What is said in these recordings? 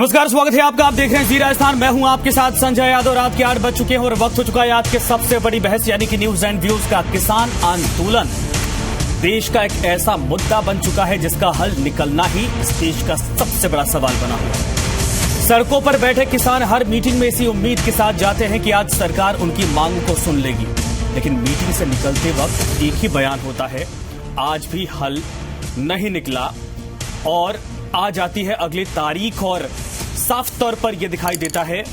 नमस्कार, स्वागत है आपका। आप देख रहे हैं जी राजस्थान। मैं हूं आपके साथ संजय यादव। रात के 8 बज चुके हैं और वक्त हो चुका है आज के सबसे बड़ी बहस यानी कि न्यूज एंड व्यूज का। किसान आंदोलन देश का एक ऐसा मुद्दा बन चुका है जिसका हल निकलना ही इस देश का सबसे बड़ा सवाल बना हुआ है। सड़कों पर बैठे किसान हर मीटिंग में इसी उम्मीद के साथ जाते हैं कि आज सरकार उनकी मांग को सुन लेगी, लेकिन मीटिंग से निकलते वक्त एक ही बयान होता है, आज भी हल नहीं निकला। और आ जाती है अगली तारीख और साफ तौर पर यह दिखाई देता है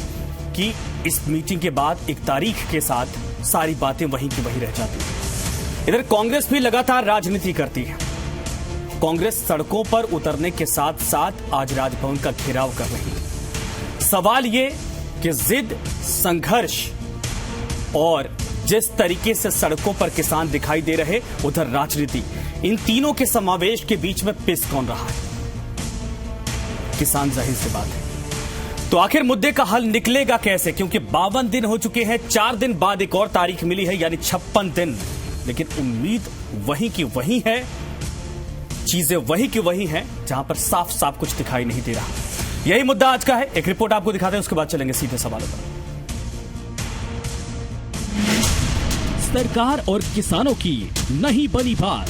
कि इस मीटिंग के बाद एक तारीख के साथ सारी बातें वहीं की वहीं रह जाती हैं। इधर कांग्रेस भी लगातार राजनीति करती है। कांग्रेस सड़कों पर उतरने के साथ साथ आज राजभवन का घेराव कर रही है। सवाल ये कि जिद, संघर्ष और जिस तरीके से सड़कों पर किसान दिखाई दे रहे, उधर राजनीति, इन तीनों के समावेश के बीच में पिस कौन रहा है? किसान, जाहिर सी बात है। तो आखिर मुद्दे का हल निकलेगा कैसे? क्योंकि 52 दिन हो चुके हैं, 4 दिन बाद एक और तारीख मिली है यानी 56 दिन, लेकिन उम्मीद वहीं की वहीं है, चीजें वहीं की वहीं हैं, जहां पर साफ साफ कुछ दिखाई नहीं दे रहा। यही मुद्दा आज का है। एक रिपोर्ट आपको दिखाते हैं, उसके बाद चलेंगे सीधे सवालों पर। सरकार और किसानों की नहीं बनी बात,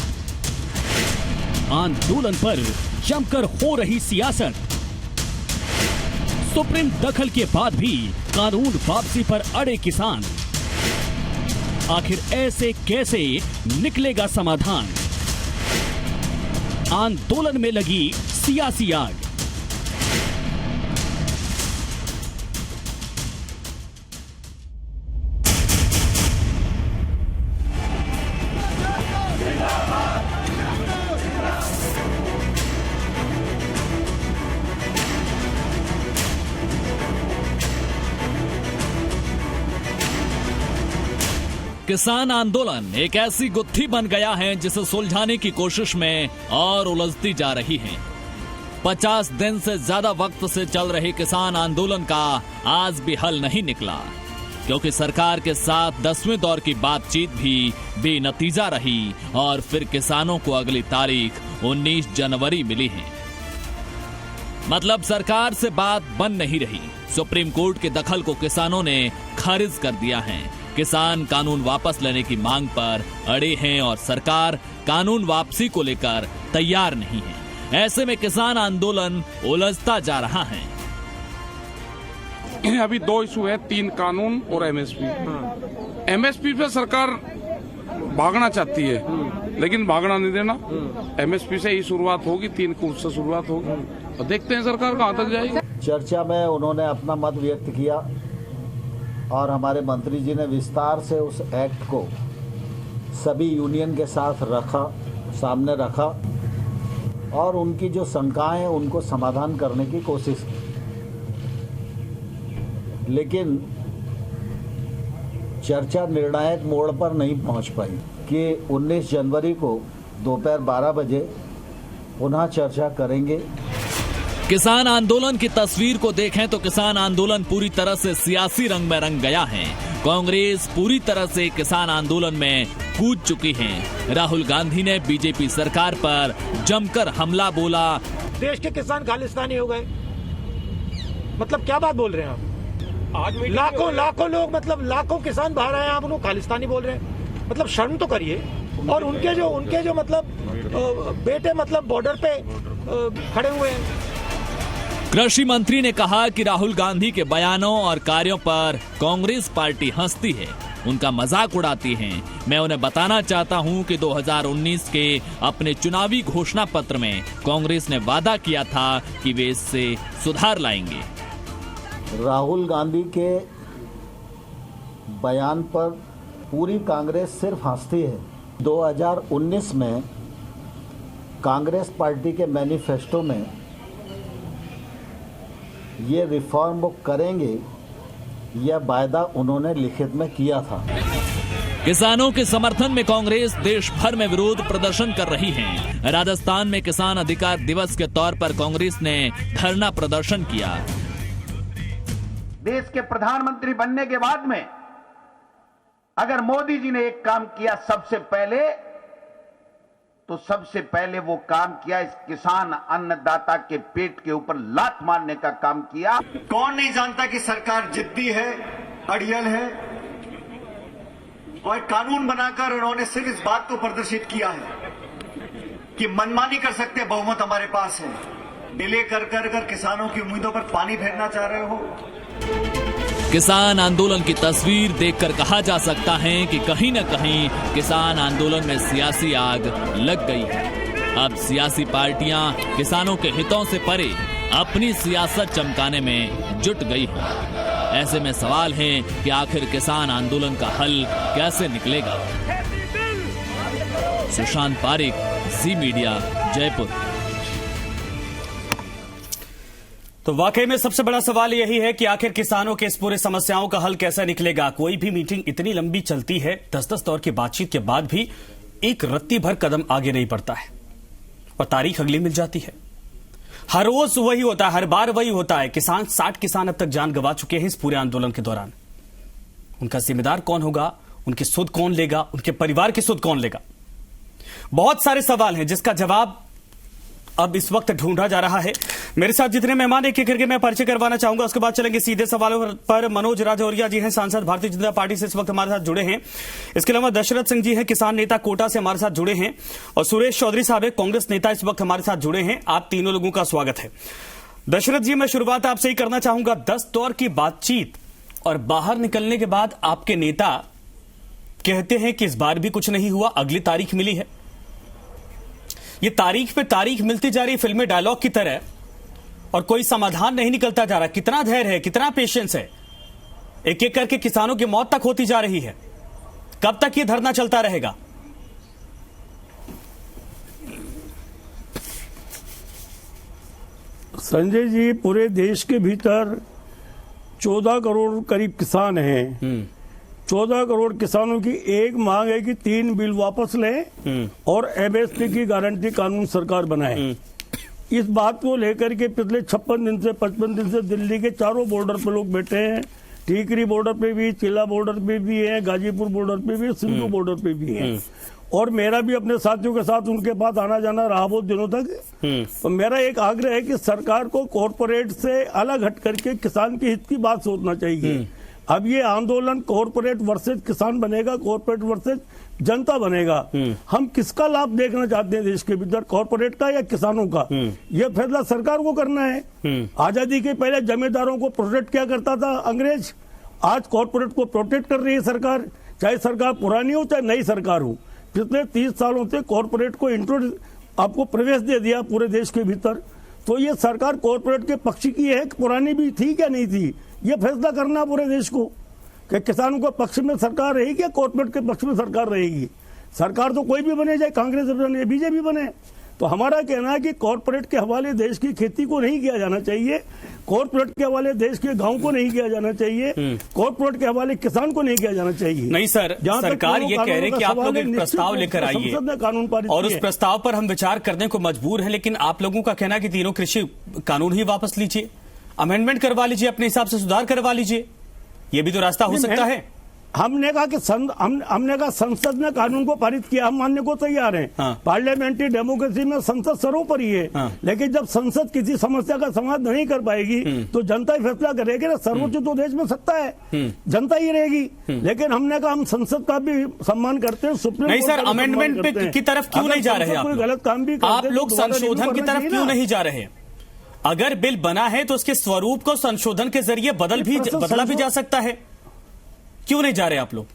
आंदोलन पर जमकर हो रही सियासत, सुप्रीम दखल के बाद भी कानून वापसी पर अड़े किसान, आखिर ऐसे कैसे निकलेगा समाधान? आंदोलन में लगी सियासी आग। किसान आंदोलन एक ऐसी गुत्थी बन गया है जिसे सुलझाने की कोशिश में और उलझती जा रही है। 50 दिन से ज्यादा वक्त से चल रहे किसान आंदोलन का आज भी हल नहीं निकला, क्योंकि सरकार के साथ 10वें दौर की बातचीत भी बेनतीजा रही और फिर किसानों को अगली तारीख 19 जनवरी मिली है। मतलब सरकार से बात बन नहीं रही। सुप्रीम कोर्ट के दखल को किसानों ने खारिज कर दिया है। किसान कानून वापस लेने की मांग पर अड़े हैं और सरकार कानून वापसी को लेकर तैयार नहीं है। ऐसे में किसान आंदोलन उलझता जा रहा है। अभी 2 इशू है, 3 कानून और एमएसपी। एमएसपी पे सरकार भागना चाहती है, लेकिन भागना नहीं देना। एमएसपी से ही शुरुआत होगी, 3 को उससे शुरुआत होगी और देखते हैं सरकार कहां तक जाएगी। चर्चा में उन्होंने अपना मत व्यक्त किया और हमारे मंत्री जी ने विस्तार से उस एक्ट को सभी यूनियन के साथ सामने रखा और उनकी जो शंकाएं हैं उनको समाधान करने की कोशिश की। लेकिन चर्चा निर्णायक मोड़ पर नहीं पहुंच पाई कि 19 जनवरी को दोपहर 12 बजे पुनः चर्चा करेंगे। किसान आंदोलन की तस्वीर को देखें तो किसान आंदोलन पूरी तरह से सियासी रंग में रंग गया है। कांग्रेस पूरी तरह से किसान आंदोलन में कूद चुकी है। राहुल गांधी ने बीजेपी सरकार पर जमकर हमला बोला। देश के किसान खालिस्तानी हो गए, मतलब क्या बात बोल रहे हैं आप? आज लाखों लोग, मतलब लाखों किसान बाहर आए, आप उनको खालिस्तानी बोल रहे हैं? मतलब शर्म तो करिए। और उनके जो मतलब बेटे मतलब बॉर्डर पे खड़े हुए हैं। कृषि मंत्री ने कहा कि राहुल गांधी के बयानों और कार्यों पर कांग्रेस पार्टी हंसती है, उनका मजाक उड़ाती है। मैं उन्हें बताना चाहता हूं कि 2019 के अपने चुनावी घोषणा पत्र में कांग्रेस ने वादा किया था कि वे इससे सुधार लाएंगे। राहुल गांधी के बयान पर पूरी कांग्रेस सिर्फ हंसती है। 2019 में कांग्रेस पार्टी के मैनिफेस्टो में ये रिफॉर्म वो करेंगे, यह वायदा उन्होंने लिखित में किया था। किसानों के समर्थन में कांग्रेस देश भर में विरोध प्रदर्शन कर रही है। राजस्थान में किसान अधिकार दिवस के तौर पर कांग्रेस ने धरना प्रदर्शन किया। देश के प्रधानमंत्री बनने के बाद में अगर मोदी जी ने एक काम किया, सबसे पहले तो सबसे पहले वो काम किया, इस किसान अन्नदाता के पेट के ऊपर लात मारने का काम किया। कौन नहीं जानता कि सरकार जिद्दी है, अड़ियल है, और कानून बनाकर उन्होंने सिर्फ इस बात को प्रदर्शित किया है कि मनमानी कर सकते हैं, बहुमत हमारे पास है। डिले कर कर कर किसानों की उम्मीदों पर पानी फेरना चाह रहे हो। किसान आंदोलन की तस्वीर देखकर कहा जा सकता है कि कहीं न कहीं किसान आंदोलन में सियासी आग लग गई है। अब सियासी पार्टियां किसानों के हितों से परे अपनी सियासत चमकाने में जुट गई हैं। ऐसे में सवाल है कि आखिर किसान आंदोलन का हल कैसे निकलेगा। सुशांत पारिक, जी मीडिया, जयपुर। तो वाकई में सबसे बड़ा सवाल यही है कि आखिर किसानों के इस पूरे समस्याओं का हल कैसे निकलेगा। कोई भी मीटिंग इतनी लंबी चलती है, 10-10 दौर की बातचीत के बाद भी एक रत्ती भर कदम आगे नहीं बढ़ता है और तारीख अगली मिल जाती है। हर रोज वही होता है, हर बार वही होता है। 60 किसान अब तक जान गंवा चुके हैं इस पूरे आंदोलन के दौरान। उनका जिम्मेदार कौन होगा, उनकी सुध कौन लेगा, उनके परिवार की सुध कौन लेगा? बहुत सारे सवाल हैं जिसका जवाब अब इस वक्त ढूंढा जा रहा है। मेरे साथ जितने मेहमान एक एक करके मैं परिचय करवाना चाहूंगा, उसके बाद चलेंगे सीधे सवालों पर। मनोज राजौरिया जी हैं, सांसद भारतीय जनता पार्टी से, इस वक्त हमारे साथ जुड़े हैं। इसके अलावा दशरथ सिंह जी हैं, किसान नेता कोटा से हमारे साथ जुड़े हैं। और सुरेश चौधरी साहब है, कांग्रेस नेता, इस वक्त हमारे साथ जुड़े हैं। आप तीनों लोगों का स्वागत है। दशरथ जी, मैं शुरुआत आपसे ही करना चाहूंगा। 10 दौर की बातचीत और बाहर निकलने के बाद आपके नेता कहते हैं कि इस बार भी कुछ नहीं हुआ, अगली तारीख मिली है। ये तारीख पे तारीख मिलती जा रही फिल्मी डायलॉग की तरह और कोई समाधान नहीं निकलता जा रहा। कितना धैर्य है, कितना पेशेंस है? एक एक करके किसानों की मौत तक होती जा रही है। कब तक ये धरना चलता रहेगा? संजय जी, पूरे देश के भीतर 14 करोड़ करीब किसान हैं। 14 करोड़ किसानों की एक मांग है कि 3 बिल वापस लें और एमएसपी की गारंटी कानून सरकार बनाए। इस बात को लेकर के पिछले 56 दिन से 55 दिन से दिल्ली के चारों बॉर्डर पर लोग बैठे हैं। टीकरी बॉर्डर पे भी, चिल्ला बॉर्डर पे भी है, गाजीपुर बॉर्डर पे भी, सिंधु बॉर्डर पे भी है। और मेरा भी अपने साथियों के साथ उनके पास आना जाना रहा बहुत दिनों तक। तो मेरा एक आग्रह है कि सरकार को कॉरपोरेट से अलग हट करके किसान के हित की बात सोचना चाहिए। अब ये आंदोलन कॉरपोरेट वर्सेज किसान बनेगा, कॉरपोरेट वर्सेज जनता बनेगा। हम किसका लाभ देखना चाहते हैं देश के भीतर, कॉरपोरेट का या किसानों का? ये फैसला सरकार को करना है। आजादी के पहले जमींदारों को प्रोटेक्ट किया करता था अंग्रेज, आज कॉरपोरेट को प्रोटेक्ट कर रही है सरकार, चाहे सरकार पुरानी हो चाहे नई सरकार हो। पिछले 30 सालों से कॉरपोरेट को आपको प्रवेश दे दिया पूरे देश के भीतर। तो ये सरकार कॉरपोरेट के पक्ष की है, पुरानी भी थी क्या नहीं थी, ये फैसला करना पूरे देश को कि किसानों के पक्ष में सरकार रहेगी या कॉर्पोरेट के पक्ष में सरकार रहेगी। सरकार तो कोई भी बने, चाहे कांग्रेस बने, बीजेपी बने। तो हमारा कहना है कि कॉर्पोरेट के हवाले देश की खेती को नहीं किया जाना चाहिए, कॉर्पोरेट के हवाले देश के गांव को नहीं किया जाना चाहिए, कॉर्पोरेट के हवाले किसान को नहीं किया जाना चाहिए। नहीं सर, सरकार ये कह रही कि आप लोग एक प्रस्ताव लेकर आइए और उस प्रस्ताव पर हम विचार करने को मजबूर हैं, लेकिन आप लोगों का कहना है कि तीनों कृषि कानून ही वापस लीजिए, अमेंडमेंट करवा लीजिए, अपने हिसाब से सुधार करवा लीजिए। ये भी तो रास्ता हो सकता है। हमने कहा कि हमने कहा संसद ने कानून को पारित किया, हम मानने को तैयार हैं। हाँ। पार्लियामेंट्री डेमोक्रेसी में संसद सर्वोपरि है। हाँ। लेकिन जब संसद किसी समस्या का समाधान नहीं कर पाएगी तो जनता ही फैसला करेगी ना। सर्वोच्च तो देश में सत्ता है, जनता ही रहेगी। लेकिन हमने कहा हम संसद का भी सम्मान करते हैं, सुप्रीम नहीं सर, अमेंडमेंट की तरफ क्यों नहीं जा रहे? गलत काम भी आप लोग संशोधन की तरफ क्यों नहीं जा रहे? अगर बिल बना है तो उसके स्वरूप को संशोधन के जरिए बदला भी जा सकता है। क्यों नहीं जा रहे आप लोग?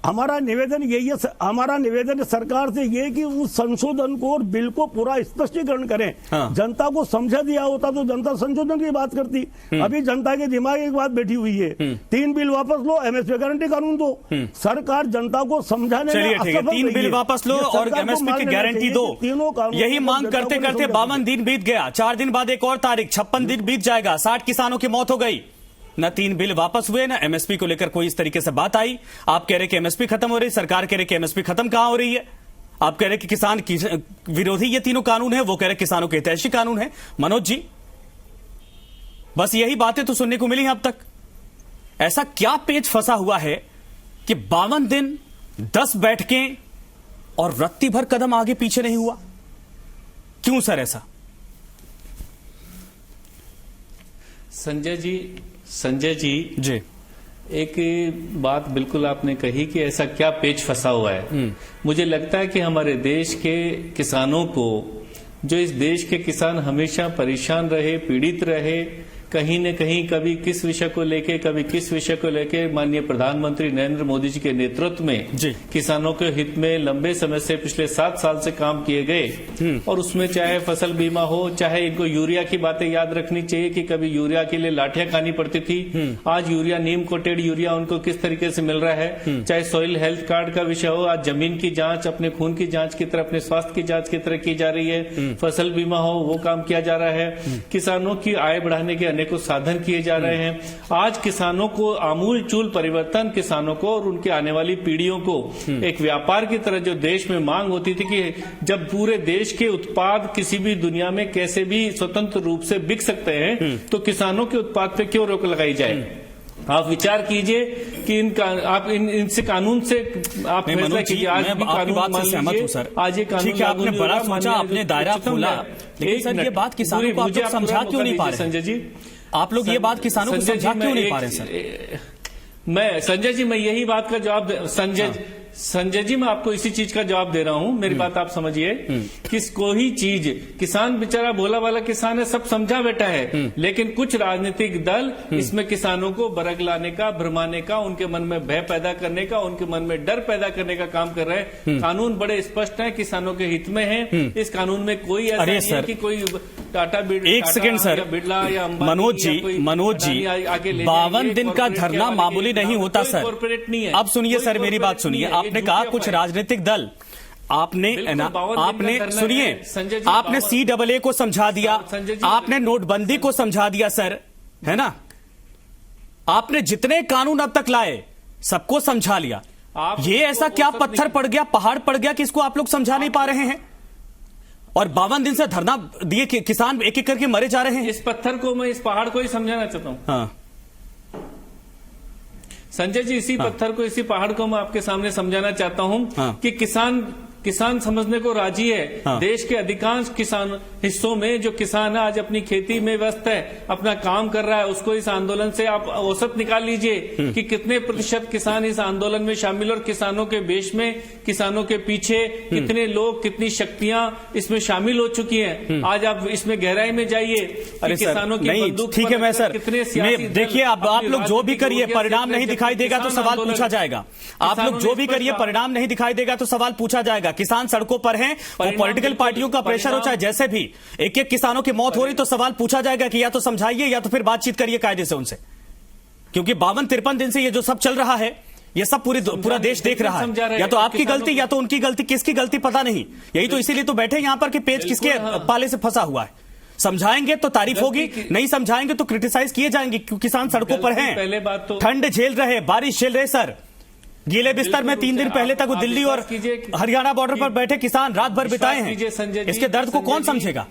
हमारा निवेदन यही है, हमारा निवेदन सरकार से ये कि उस संशोधन को और बिल को पूरा स्पष्टीकरण करें। हाँ। जनता को समझा दिया होता तो जनता संशोधन की बात करती। अभी जनता के दिमाग एक बात बैठी हुई है, 3 बिल वापस लो, एमएसपी गारंटी कानून दो। सरकार जनता को समझाने में असफल रही है। 3 बिल वापस लो और एमएसपी की गारंटी दो। यही मांग करते करते 52 दिन बीत गया। 4 दिन बाद एक और तारीख, 56 दिन बीत जाएगा। 60 किसानों की मौत हो गई। न 3 बिल वापस हुए, न एमएसपी को लेकर कोई इस तरीके से बात आई। आप कह रहे कि एमएसपी खत्म हो रही, सरकार कह रहे कि एमएसपी खत्म कहां हो रही है। आप कह रहे कि किसान विरोधी ये तीनों कानून है, वो कह रहे किसानों के हितैषी कानून है। मनोज जी, बस यही बातें तो सुनने को मिली हैं अब तक। ऐसा क्या पेच फंसा हुआ है कि 52 दिन 10 बैठकें और रत्ती भर कदम आगे पीछे नहीं हुआ? क्यों सर ऐसा? संजय जी जी, एक बात बिल्कुल आपने कही कि ऐसा क्या पेच फंसा हुआ है। मुझे लगता है कि हमारे देश के किसानों को, जो इस देश के किसान हमेशा परेशान रहे, पीड़ित रहे, कहीं न कहीं कभी किस विषय को लेके, कभी किस विषय को लेके, माननीय प्रधानमंत्री नरेंद्र मोदी जी के नेतृत्व में जी, किसानों के हित में लंबे समय से, पिछले 7 साल से काम किए गए। और उसमें चाहे फसल बीमा हो, चाहे इनको यूरिया की बातें याद रखनी चाहिए कि कभी यूरिया के लिए लाठियां खानी पड़ती थी, आज यूरिया, नीम कोटेड यूरिया उनको किस तरीके से मिल रहा है। चाहे सॉइल हेल्थ कार्ड का विषय हो, आज जमीन की जांच अपने खून की जांच की तरह, अपने स्वास्थ्य की जांच की तरह की जा रही है। फसल बीमा हो, वो काम किया जा रहा है। किसानों की आय बढ़ाने के को साधन किए जा रहे हैं। आज किसानों को आमूल चूल परिवर्तन, किसानों को और उनके आने वाली पीढ़ियों को एक व्यापार की तरह, जो देश में मांग होती थी कि जब पूरे देश के उत्पाद किसी भी दुनिया में कैसे भी स्वतंत्र रूप से बिक सकते हैं, तो किसानों के उत्पाद पे क्यों रोक लगाई जाए? आप विचार कीजिए कि आप इनसे कानून से आप फैसला कीजिए। आज भी कानून मान लीजिए, सर, आज ये कानून आपने बड़ा सोचा, आपने दायरा खोला, लेकिन सर ये बात किसानों को आप लोग समझा क्यों नहीं पा रहे? संजय जी, आप लोग ये बात किसानों को समझा क्यों नहीं पा रहे सर? संजय जी, मैं यही बात का जवाब संजय जी, मैं आपको इसी चीज का जवाब दे रहा हूं। मेरी बात आप समझिए कि कोई चीज, किसान बेचारा भोला वाला किसान है, सब समझा बैठा है, लेकिन कुछ राजनीतिक दल इसमें किसानों को बरगलाने का, भरमाने का, उनके मन में भय पैदा करने का, उनके मन में डर पैदा करने का काम कर रहे हैं। कानून बड़े स्पष्ट है, किसानों के हित में है। इस कानून में कोई ऐसा नहीं है कि कोई टाटा एक सेकंड सर, बिरला या मनोज जी 52 दिन का धरना मामूली नहीं होता सर। कॉर्पोरेट नहीं है। अब सुनिए सर, मेरी बात सुनिए। आपने कहा कुछ राजनीतिक दल, आपने सुनिए, आपने CAA को समझा दिया, आपने नोटबंदी को समझा दिया सर, है ना? आपने जितने कानून अब तक लाए सबको समझा लिया। ये ऐसा क्या पत्थर पड़ गया, पहाड़ पड़ गया कि इसको आप लोग समझा नहीं पा रहे हैं? और 52 दिन से धरना दिए किसान एक एक करके मरे जा रहे हैं। इस पत्थर को मैं, इस पहाड़ को ही समझाना चाहता हूं। हाँ संजय जी, इसी पत्थर को, इसी पहाड़ को मैं आपके सामने समझाना चाहता हूं कि किसान समझने को राजी है। देश के अधिकांश किसान हिस्सों में जो किसान है आज अपनी खेती में व्यस्त है, अपना काम कर रहा है, उसको इस आंदोलन से आप औसत निकाल लीजिए कि कितने प्रतिशत किसान इस आंदोलन में शामिल, और किसानों के बेश में, किसानों के पीछे कितने लोग, कितनी शक्तियां इसमें शामिल हो चुकी हैं। आज आप इसमें गहराई में जाइए। अरे किसानों की बंदूक, ठीक है मैं सर, देखिए आप लोग जो भी करिए, परिणाम नहीं दिखाई देगा तो सवाल पूछा जाएगा। आप लोग जो भी करिए, परिणाम नहीं दिखाई देगा तो सवाल पूछा जाएगा। किसान सड़कों पर हैं, वो पॉलिटिकल पार्टियों का प्रेशर हो, चाहे जैसे भी, एक एक किसानों की मौत हो रही तो सवाल पूछा जाएगा कि या तो समझाइए या तो फिर बातचीत करिए कायदे से उनसे, क्योंकि 52-53 दिन से ये जो सब चल रहा है, ये सब पूरा देश देख रहा है। या तो आपकी गलती या तो उनकी गलती, किसकी गलती पता नहीं। यही तो इसीलिए तो बैठे यहां पर कि पेच किसके पाले से फंसा हुआ है। समझाएंगे तो तारीफ होगी, नहीं समझाएंगे तो क्रिटिसाइज किए जाएंगे, क्योंकि किसान सड़कों पर हैं, पहले बात तो ठंड झेल रहे, बारिश झेल रहे सर, गीले बिस्तर में 3 दिन पहले तक वो दिल्ली और हरियाणा बॉर्डर पर बैठे किसान रात भर बिताए हैं। इसके दर्द को कौन समझेगा?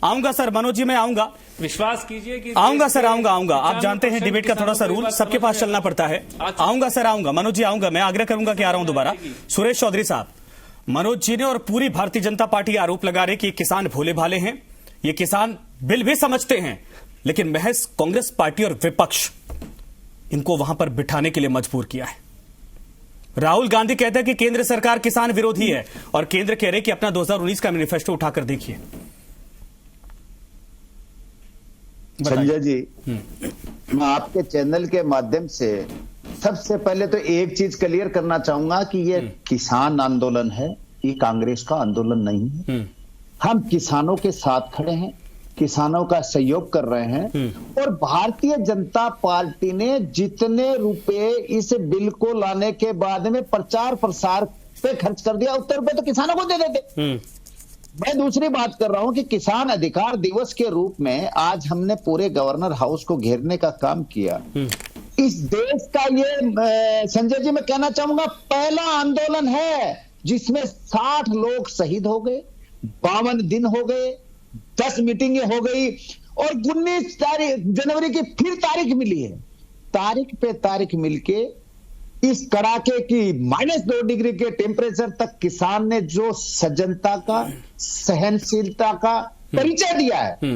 आऊंगा सर, मनोज जी मैं आऊंगा, विश्वास कीजिए कि आऊंगा सर, आऊंगा। आप जानते हैं डिबेट का थोड़ा सा रूल, सबके पास चलना पड़ता है। आऊंगा सर, आऊंगा मनोज जी, आऊंगा। मैं आग्रह करूंगा कि आ रहा हूं दोबारा। सुरेश चौधरी साहब, मनोज जी ने और पूरी भारतीय जनता पार्टी आरोप लगा रही कि किसान भोले भाले हैं, ये किसान बिल भी समझते हैं, लेकिन महज कांग्रेस पार्टी और विपक्ष इनको वहां पर बिठाने के लिए मजबूर किया है। राहुल गांधी कहते हैं कि केंद्र सरकार किसान विरोधी है, और केंद्र कह रहे कि अपना 2019 का मैनिफेस्टो उठाकर देखिए। संजय जी, मैं आपके चैनल के माध्यम से सबसे पहले तो एक चीज क्लियर करना चाहूंगा कि ये किसान आंदोलन है, ये कांग्रेस का आंदोलन नहीं है। हम किसानों के साथ खड़े हैं, किसानों का सहयोग कर रहे हैं, और भारतीय जनता पार्टी ने जितने रुपए इस बिल को लाने के बाद में प्रचार प्रसार पे खर्च कर दिया, उतने रुपए तो किसानों को दे देते। मैं दूसरी बात कर रहा हूं कि किसान अधिकार दिवस के रूप में आज हमने पूरे गवर्नर हाउस को घेरने का काम किया। इस देश का ये संजय जी मैं कहना चाहूंगा पहला आंदोलन है जिसमें 60 लोग शहीद हो गए, 52 दिन हो गए, 10 मीटिंगें हो गई, और 19 जनवरी की फिर तारीख मिली है। तारीख पे तारीख मिलके इस कड़ाके की -2 डिग्री के टेम्परेचर तक किसान ने जो सज्जनता का, सहनशीलता का परिचय दिया है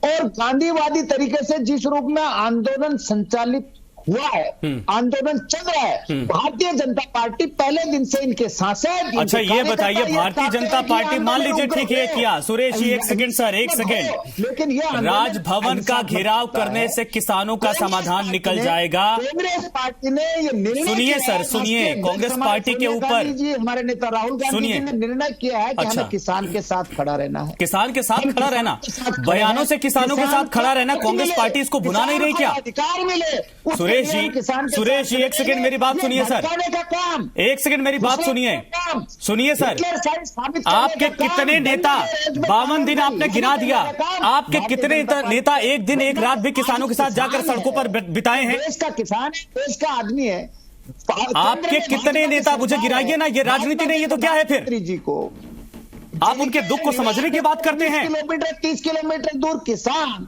और गांधीवादी तरीके से जिस रूप में आंदोलन संचालित हुआ है, आंदोलन चल रहा है, भारतीय जनता पार्टी पहले दिन से इनके साथ है। अच्छा ये बताइए, भारतीय जनता पार्टी मान लीजिए ठीक है किया, सुरेश जी एक सेकंड सर, एक सेकंड, लेकिन ये राजभवन का घेराव करने से किसानों का समाधान निकल जाएगा। कांग्रेस पार्टी ने ये निर्णय, सुनिए सर, सुनिए, कांग्रेस पार्टी के ऊपर जी हमारे नेता राहुल गांधी जी ने निर्णय किया है कि हमें किसान के साथ खड़ा रहना है, किसान के साथ खड़ा रहना, बयानों से किसानों के साथ खड़ा रहना, कांग्रेस पार्टी इसको भुला नहीं रही क्या? अधिकार मिले। सुरेश जी एक सेकंड मेरी बात सुनिए सर, एक सेकंड मेरी बात सुनिए, सुनिए सर, आपके कितने नेता 52 दिन आपने गिना दिया, आपके कितने नेता एक दिन एक रात भी किसानों के साथ जाकर सड़कों पर बिताए हैं? देश का किसान है, देश का आदमी है। आपके कितने नेता मुझे गिराइए ना, ये राजनीति नहीं, ये तो क्या है फिर? जी को आप उनके दुख को समझने की बात करते हैं। 30 किलोमीटर दूर किसान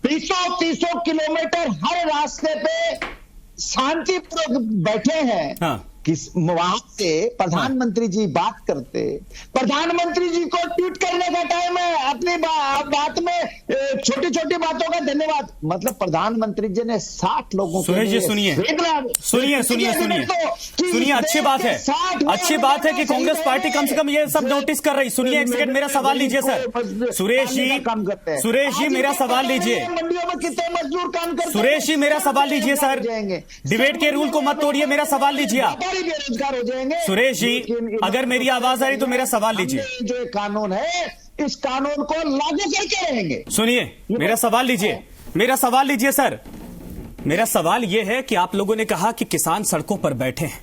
300 किलोमीटर हर रास्ते पे शांतिपूर्वक बैठे हैं। हाँ। वहां से प्रधानमंत्री जी बात करते, प्रधानमंत्री जी को ट्वीट करने का टाइम है, अपनी बात में छोटी छोटी बातों का धन्यवाद, मतलब प्रधानमंत्री जी ने 60 लोगों को। सुनिए अच्छी बात है, अच्छी बात है कि कांग्रेस पार्टी कम से कम ये सब नोटिस कर रही। सुनिए एक सेकंड, मेरा सवाल लीजिए सर, सुरेश जी मेरा सवाल लीजिए, मंडियों में कितने मजदूर काम करते हैं? सुरेश जी मेरा सवाल लीजिए सर, डिबेट के रूल को मत तोड़िए, मेरा सवाल लीजिए आप। बेरोजगार हो जाएंगे। सुरेश जी अगर मेरी आवाज आ रही तो मेरा सवाल लीजिए। जो कानून है इस कानून को लागू करके रहेंगे। सुनिए मेरा सवाल लीजिए, मेरा सवाल लीजिए सर, मेरा सवाल यह है कि आप लोगों ने कहा कि किसान सड़कों पर बैठे हैं,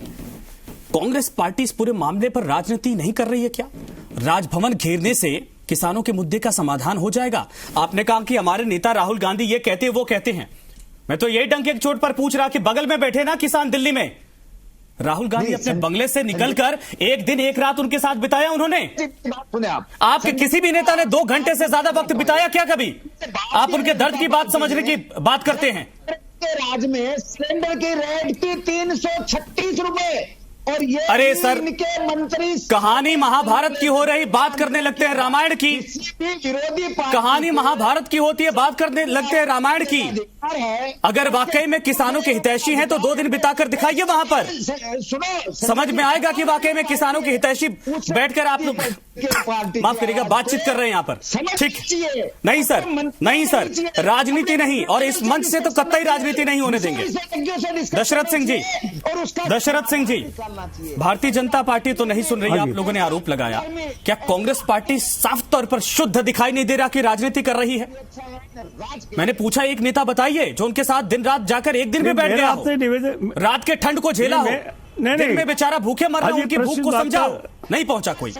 कांग्रेस पार्टी इस पूरे मामले पर राजनीति नहीं कर रही है क्या? राजभवन घेरने से किसानों के मुद्दे का समाधान हो जाएगा? आपने कहा कि हमारे नेता राहुल गांधी ये कहते वो कहते हैं, मैं तो यही डंके की चोट पर पूछ रहा कि बगल में बैठे ना किसान दिल्ली में, राहुल गांधी अपने बंगले से निकलकर एक दिन एक रात उनके साथ बिताया उन्होंने? आपके किसी भी नेता ने 2 घंटे से ज्यादा वक्त बिताया क्या कभी? आप उनके दर्द की बात समझने की बात करते हैं। राज्य में सिलेंडर की रेट थी 336 रुपए और ये अरे सर इनके मंत्री कहानी महाभारत की हो रही, बात करने लगते हैं रामायण की। विरोधी कहानी महाभारत की होती है, बात करने लगते हैं रामायण की। अगर वाकई में किसानों के हितैषी हैं तो 2 दिन बिताकर दिखाइए वहां पर, सुनो समझ में आएगा कि वाकई में किसानों के हितैषी बैठकर आप लोग माफ करिएगा बातचीत कर रहे हैं यहाँ पर। ठीक नहीं सर, नहीं सर, राजनीति नहीं, और इस मंच से तो कतई राजनीति नहीं होने देंगे। दशरथ सिंह जी, भारतीय जनता पार्टी तो नहीं सुन रही, आप लोगों ने आरोप लगाया, क्या कांग्रेस पार्टी साफ तौर पर शुद्ध दिखाई नहीं दे रहा कि राजनीति कर रही है? मैंने पूछा एक नेता बताइए जो उनके साथ दिन रात जाकर एक दिन में बैठ गया हो, रात के ठंड को झेला हो, दिन में बेचारा भूखे मर रहा, उनकी भूख को समझाओ, नहीं पहुंचा कोई।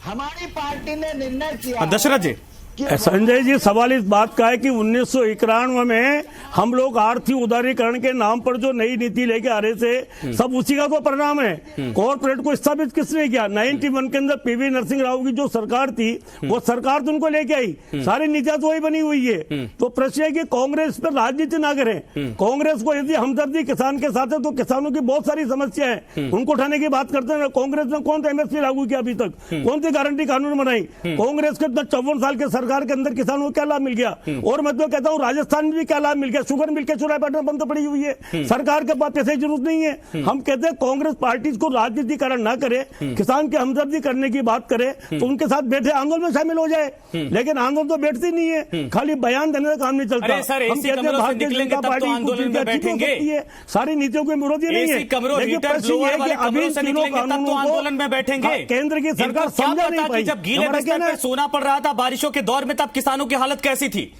हमारी पार्टी ने निर्णय किया। दशरथ जी, संजय जी सवाल इस बात का है कि 1991 में हम लोग आर्थिक उदारीकरण के नाम पर जो नई नीति लेके आ रहे थे, सब उसी का तो परिणाम है। कॉर्पोरेट को स्थापित किसने किया? 91 के अंदर पीवी नरसिंह राव की जो सरकार थी वो सरकार तो उनको लेके आई, सारी नीतियां तो वही बनी हुई है। तो प्रश्न है कि कांग्रेस पर राजनीति ना करें। कांग्रेस को यदि हमदर्दी किसान के साथ है तो किसानों की बहुत सारी समस्या है, उनको उठाने की बात करते हैं। कांग्रेस ने कौन सा MSP लागू किया अभी तक? कौन सी गारंटी कानून बनाई? कांग्रेस के 54 साल के सरकार के अंदर किसानों को क्या लाभ मिल गया? और मैं तो कहता हूं राजस्थान में भी क्या लाभ मिल गया? शुगर मिल के चुराई पैटर्न बंद पड़ी हुई है, सरकार के पास पैसे की जरूरत नहीं है। हम कहते हैं कांग्रेस पार्टी को राजनीतिकरण ना करे, किसान की हमदर्दी करने की बात करे तो उनके साथ बैठे आंदोलन में शामिल हो जाए, लेकिन आंदोलन तो बैठती नहीं है, खाली बयान देने का काम नहीं चलता। हम कहते हैं भारतीय जनता पार्टी सारी नीतियों के विरोधी नहीं है, लेकिन प्रश्न ये है कि अभी तीनों आंदोलन में बैठेंगे। केंद्र की सरकार समझा नहीं पाई। जब गीले बिस्तर पर सोना पड़ रहा था बारिशों के दौर में, तब किसानों की हालत कैसी थी?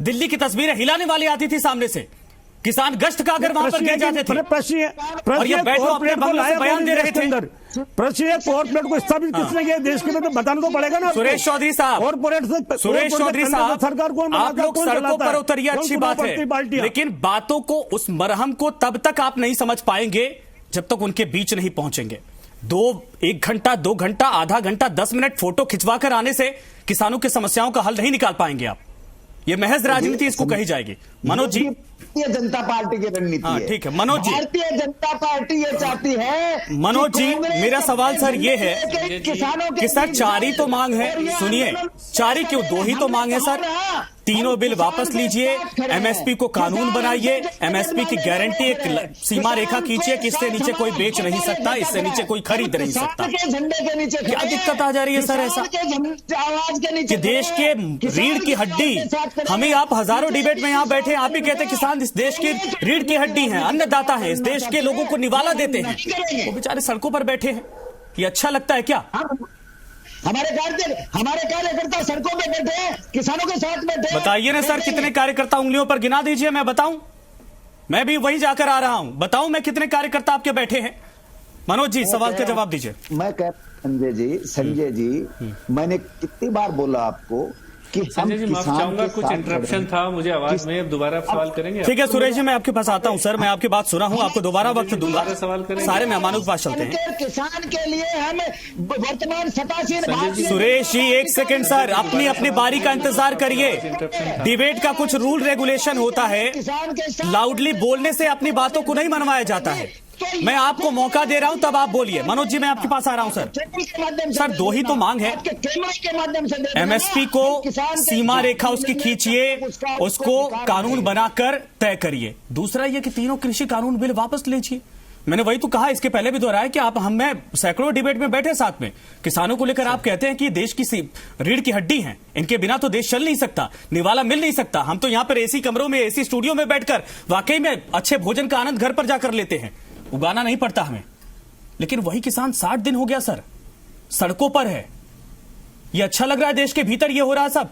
दिल्ली की तस्वीरें हिलाने वाली आती थी सामने से, किसान गश्त का अगर वहां पर गिर जाते थे, और ये बैठो अपने बंगलों से बयान दे रहे थे। प्रश्न कॉर्पोरेट को स्थापित किसने किया देश के में? तो बताना तो पड़ेगा ना। सुरेश चौधरी साहब, सुरेश चौधरी साहब, सरकार कौन आप लोग सड़कों पर उतरिए, अच्छी बात है, लेकिन बातों को, उस मरहम को तब तक आप नहीं समझ पाएंगे जब तक उनके बीच नहीं पहुंचेंगे। 1 घंटा 2 घंटा आधा घंटा 10 मिनट फोटो खिंचवा कर आने से किसानों की समस्याओं का हल नहीं निकाल पाएंगे आप। ये महज राजनीति इसको कही जाएगी। मनोज जी, भारतीय जनता पार्टी की रणनीति है। ठीक है मनोज जी, भारतीय जनता पार्टी ये चाहती है। मनोज जी मेरा सवाल सर ये है किसानों कि सर 4 ही तो मांग है, सुनिए 4 ही क्यों, 2 ही तो मांग है सर। तीनों बिल वापस लीजिए, एमएसपी को कानून बनाइए, एमएसपी की गारंटी एक सीमा रेखा खींचिए कि इससे नीचे कोई बेच नहीं सकता, इससे नीचे कोई खरीद नहीं सकता। झंडे के नीचे क्या दिक्कत आ जा रही है सर ऐसा आवाज के नीचे कि देश के रीढ़ की हड्डी, हमें आप हजारों डिबेट में यहाँ बैठे आप ही कहते हैं किसान इस देश की रीढ़ की हड्डी है, अन्नदाता है, इस देश के लोगों को निवाला देते हैं, वो बेचारे सड़कों पर बैठे हैं। ये अच्छा लगता है क्या? हमारे कार्यकर्ता सड़कों पे बैठे हैं, किसानों के साथ बैठे हैं। बताइए ना सर कितने कार्यकर्ता, उंगलियों पर गिना दीजिए, मैं बताऊं, मैं भी वही जाकर आ रहा हूं, बताऊं मैं कितने कार्यकर्ता आपके बैठे हैं। मनोज जी सवाल का जवाब दीजिए। मैं कह संजय जी मैंने कितनी बार बोला आपको कि संजय जी माफ चाहूंगा, कुछ इंटरप्शन था मुझे आवाज में, अब दोबारा सवाल करेंगे। ठीक है सुरेश जी मैं आपके पास आता हूं सर, मैं आपकी बात सुना हूं, आपको दोबारा वक्त दूंगा, सवाल करेंगे। सारे मेहमानों के पास चलते हैं। किसान के लिए हम वर्तमान सत्तासीन सुरेश जी 1 सेकंड सर, अपनी अपनी बारी का इंतजार करिए। डिबेट का कुछ रूल रेगुलेशन होता है, लाउडली बोलने से अपनी बातों को नहीं मनवाया जाता है। मैं आपको मौका दे रहा हूं तब आप बोलिए। मनोज जी मैं आपके पास आ रहा हूं सर। सर 2 ही तो मांग है, एमएसपी को सीमा रेखा उसकी खींचिए, उसको कानून बनाकर तय करिए। दूसरा ये कि तीनों कृषि कानून बिल वापस लीजिए। मैंने वही तो कहा, इसके पहले भी दोहराया कि आप हम सैकड़ों डिबेट में बैठे साथ में, किसानों को लेकर आप कहते हैं कि देश की रीढ़ की हड्डी हैं, इनके बिना तो देश चल नहीं सकता, निवाला मिल नहीं सकता। हम तो यहाँ पर एसी कमरों में, एसी स्टूडियो में बैठकर वाकई में अच्छे भोजन का आनंद घर पर जाकर लेते हैं, उगाना नहीं पड़ता हमें। लेकिन वही किसान 60 दिन हो गया सर सड़कों पर है। ये अच्छा लग रहा है देश के भीतर ये हो रहा सब?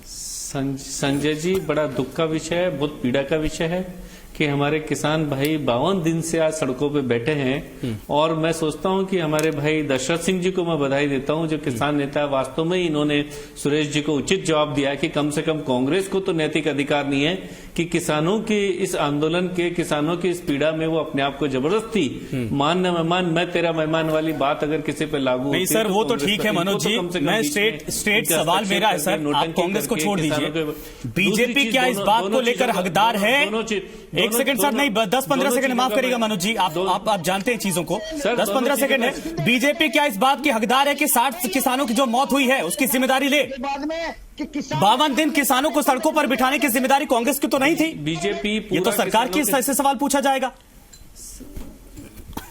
संजय जी बड़ा दुख का विषय है, बहुत पीड़ा का विषय है कि हमारे किसान भाई 52 दिन से आज सड़कों पे बैठे हैं। और मैं सोचता हूं कि हमारे भाई दशरथ सिंह जी को मैं बधाई देता हूं, जो किसान नेता है। वास्तव में इन्होंने सुरेश जी को उचित जवाब दिया कि कम से कम कांग्रेस को तो नैतिक अधिकार नहीं है कि किसानों के इस आंदोलन के, किसानों की इस पीड़ा में वो अपने आप को जबरदस्ती मान न मेहमान मैं तेरा मेहमान वाली बात अगर किसी पे लागू नहीं सर, वो तो ठीक है मनोज जी, मैं स्ट्रेट सवाल मेरा है सर, आप कांग्रेस को छोड़ दीजिए। बीजेपी क्या इस बात को लेकर हकदार है? 1 सेकंड सर, नहीं 10-15 सेकंड माफ करिएगा मनोज जी, आप जानते हैं चीजों को, 10-15 सेकंड है। बीजेपी क्या इस बात की हकदार है कि 60 किसानों की जो मौत हुई है उसकी जिम्मेदारी ले? 52 दिन किसानों को सड़कों पर बिठाने की जिम्मेदारी कांग्रेस की तो नहीं थी? बीजेपी ये तो सरकार की से सवाल पूछा जाएगा।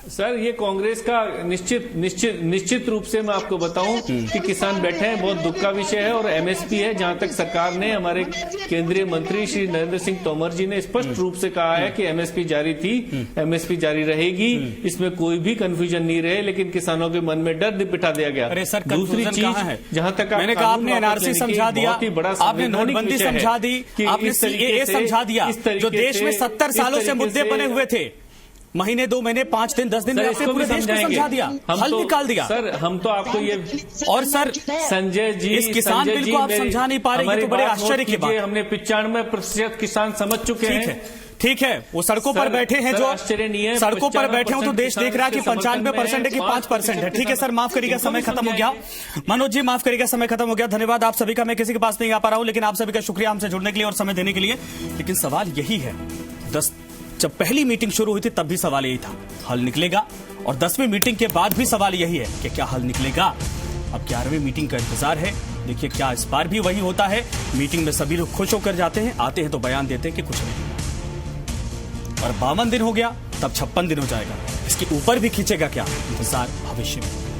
सर ये कांग्रेस का निश्चित रूप से मैं आपको बताऊं कि किसान बैठे हैं, बहुत दुख का विषय है। और एमएसपी है, जहां तक सरकार ने, हमारे केंद्रीय मंत्री श्री नरेंद्र सिंह तोमर जी ने स्पष्ट रूप से कहा है कि एमएसपी जारी थी, एमएसपी जारी रहेगी, इसमें कोई भी कंफ्यूजन नहीं रहे। लेकिन किसानों के मन में डर बिठा दिया गया। अरे सर दूसरी चीज है, जहां तक मैंने कहा आपने एनआरसी समझा दिया, आपने नोटबंदी समझा दी, आपने सीएए समझा दिया, जो देश में 70 सालों से मुद्दे बने हुए थे, महीने 2 महीने 5 दिन 10 दिन में आपने पूरे देश को समझा दिया, हल निकाल दिया। सर हम तो आपको ये, और सर संजय जी इस किसान बिल को आप समझा नहीं पा रहे, ये तो बड़े आश्चर्य की बात। हमने 95% किसान समझ चुके हैं। ठीक है, वो सड़कों पर बैठे हैं, जो सड़कों पर बैठे हो तो देश देख रहा है कि 95% है कि 5% है। ठीक है सर, माफ करिएगा, समय खत्म हो गया। मनोज जी माफ करिएगा, समय खत्म हो गया। धन्यवाद आप सभी का, मैं किसी के पास नहीं आ पा रहा हूं, लेकिन आप सभी का शुक्रिया हमसे जुड़ने के लिए और समय देने के लिए। लेकिन सवाल यही है, जब पहली मीटिंग शुरू हुई थी तब भी सवाल यही था, हल निकलेगा? और 10वीं मीटिंग के बाद भी सवाल यही है कि क्या हल निकलेगा? अब 11वीं मीटिंग का इंतजार है, देखिए क्या इस बार भी वही होता है। मीटिंग में सभी लोग खुश होकर जाते हैं, आते हैं तो बयान देते हैं कि कुछ नहीं। और 52 दिन हो गया, तब 56 दिन हो जाएगा, इसके ऊपर भी खींचेगा क्या? इंतजार भविष्य में।